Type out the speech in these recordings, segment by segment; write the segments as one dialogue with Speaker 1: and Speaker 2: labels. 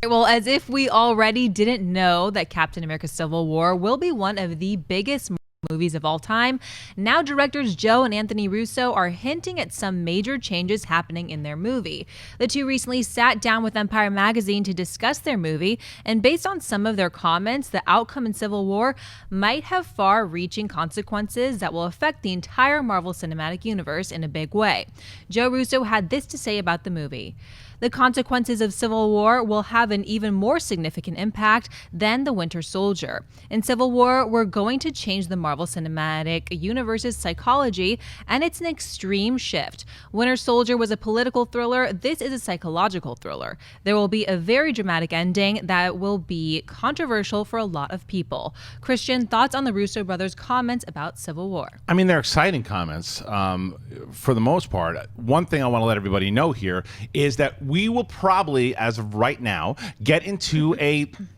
Speaker 1: Well, as if we already didn't know that Captain America Civil War will be one of the biggest movies of all time, now directors Joe and Anthony Russo are hinting at some major changes happening in their movie. The two recently sat down with Empire magazine to discuss their movie, and based on some of their comments, the outcome in Civil War might have far-reaching consequences that will affect the entire Marvel Cinematic Universe in a big way. Joe Russo had this to say about the movie. The consequences of Civil War will have an even more significant impact than the Winter Soldier. In Civil War, we're going to change the Marvel Cinematic Universe's psychology, and it's an extreme shift. Winter Soldier was a political thriller. This is a psychological thriller. There will be a very dramatic ending that will be controversial for a lot of people. Christian, thoughts on the Russo brothers' comments about Civil War?
Speaker 2: I mean, they're exciting comments for the most part. One thing I want to let everybody know here is that we will probably, as of right now, get into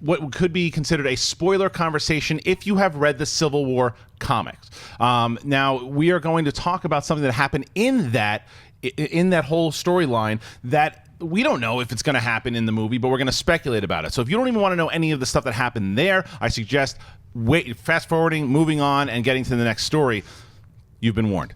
Speaker 2: what could be considered a spoiler conversation if you have read the Civil War comics. Now, we are going to talk about something that happened in that whole storyline that we don't know if it's going to happen in the movie, but we're going to speculate about it. So if you don't even want to know any of the stuff that happened there, I suggest fast forwarding, moving on, and getting to the next story. You've been warned.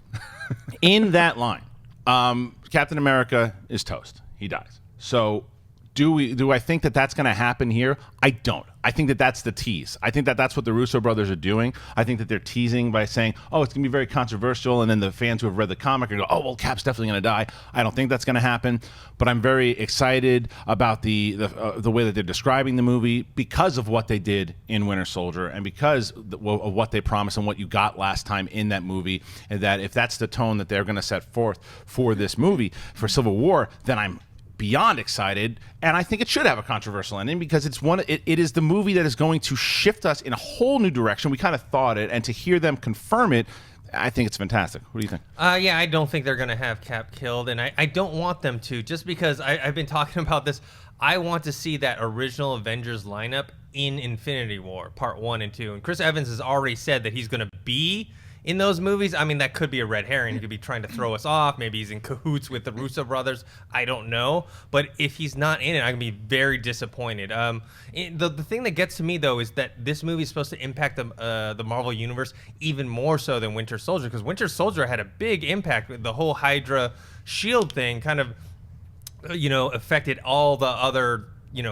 Speaker 2: In that line, Captain America is toast. He dies. So do I think that that's going to happen here? I don't. I think that that's the tease. I think that that's what the Russo brothers are doing. I think that they're teasing by saying, oh, it's going to be very controversial, and then the fans who have read the comic are going to go, oh, well, Cap's definitely going to die. I don't think that's going to happen, but I'm very excited about the way that they're describing the movie because of what they did in Winter Soldier and because of what they promised and what you got last time in that movie, and that if that's the tone that they're going to set forth for this movie, for Civil War, then I'm beyond excited, and I think it should have a controversial ending because it is the movie that is going to shift us in a whole new direction. We kind of thought it, and to hear them confirm it, I think it's fantastic. What do you think?
Speaker 3: Yeah, I don't think they're going to have Cap killed, and I don't want them to, just because I've been talking about this. I want to see that original Avengers lineup in Infinity War, Part 1 and 2, and Chris Evans has already said that he's going to be in those movies. I mean, that could be a red herring. He could be trying to throw us off. Maybe he's in cahoots with the Russo brothers. I don't know. But if he's not in it, I'm going to be very disappointed. The thing that gets to me, though, is that this movie is supposed to impact the Marvel Universe even more so than Winter Soldier, because Winter Soldier had a big impact. The whole Hydra SHIELD thing kind of, affected all the other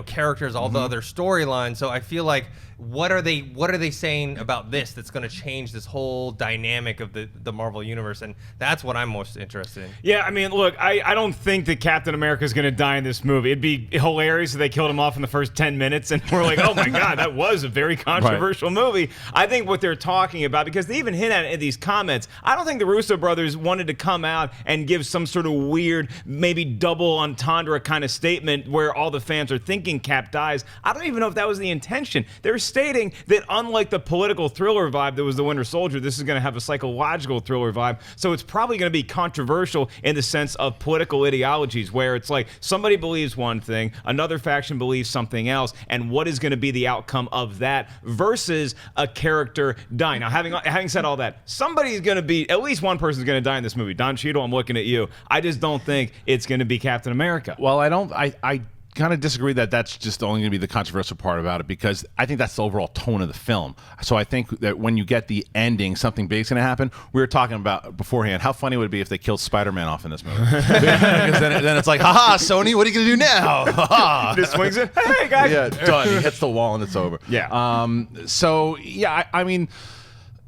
Speaker 3: characters, all the other storylines. So I feel like what are they saying about this that's going to change this whole dynamic of the Marvel Universe? And that's what I'm most interested in.
Speaker 4: Yeah, I mean, look, I don't think that Captain America is going to die in this movie. It'd be hilarious if they killed him off in the first 10 minutes and we're like, oh my God, that was a very controversial movie. I think what they're talking about, because they even hint at it in these comments, I don't think the Russo brothers wanted to come out and give some sort of weird, maybe double entendre kind of statement where all the fans are thinking Cap dies. I don't even know if that was the intention. They're stating that unlike the political thriller vibe that was the Winter Soldier, this is going to have a psychological thriller vibe. So it's probably going to be controversial in the sense of political ideologies, where it's like somebody believes one thing, another faction believes something else, and what is going to be the outcome of that versus a character dying. Now, having said all that, somebody's going to be, at least one person's going to die in this movie. Don Cheadle, I'm looking at you. I just don't think it's going to be Captain America.
Speaker 2: Well, I kind of disagree that that's just only going to be the controversial part about it, because I think that's the overall tone of the film. So I think that when you get the ending, something big's going to happen. We were talking about beforehand, how funny would it be if they killed Spider-Man off in this movie? Because then it's like, haha, Sony, what are you going to do now? Ha-ha.
Speaker 4: Just swings it. Hey, guys.
Speaker 2: Yeah, done. He hits the wall and it's over.
Speaker 4: Yeah.
Speaker 2: So, yeah, I mean,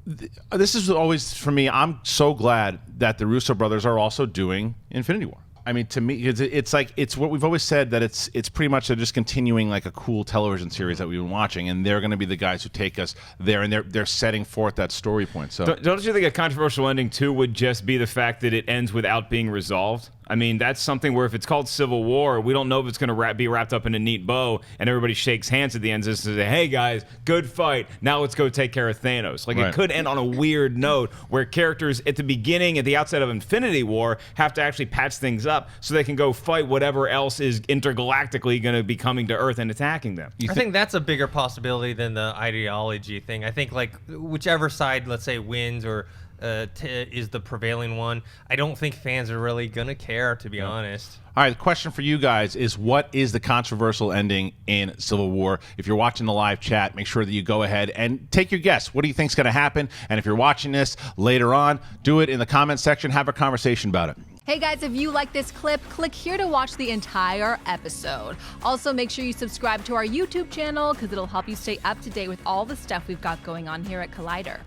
Speaker 2: this is always, for me, I'm so glad that the Russo brothers are also doing Infinity War. I mean, to me, it's what we've always said, that it's pretty much they're just continuing like a cool television series that we've been watching, and they're going to be the guys who take us there, and they're setting forth that story point. So
Speaker 4: don't you think a controversial ending too would just be the fact that it ends without being resolved? I mean, that's something where if it's called Civil War, we don't know if it's going to be wrapped up in a neat bow and everybody shakes hands at the end and says, hey, guys, good fight. Now let's go take care of Thanos. Like, right. It could end on a weird note where characters at the beginning, at the outset of Infinity War, have to actually patch things up so they can go fight whatever else is intergalactically going to be coming to Earth and attacking them.
Speaker 3: I think that's a bigger possibility than the ideology thing. I think, like, whichever side, let's say, wins or is the prevailing one. I don't think fans are really gonna care, to be honest.
Speaker 2: All right, the question for you guys is, what is the controversial ending in Civil War? If you're watching the live chat, make sure that you go ahead and take your guess. What do you think's going to happen? And if you're watching this later on, do it in the comment section. Have a conversation about it.
Speaker 1: Hey guys, if you like this clip, click here to watch the entire episode. Also, make sure you subscribe to our YouTube channel because it'll help you stay up to date with all the stuff we've got going on here at Collider.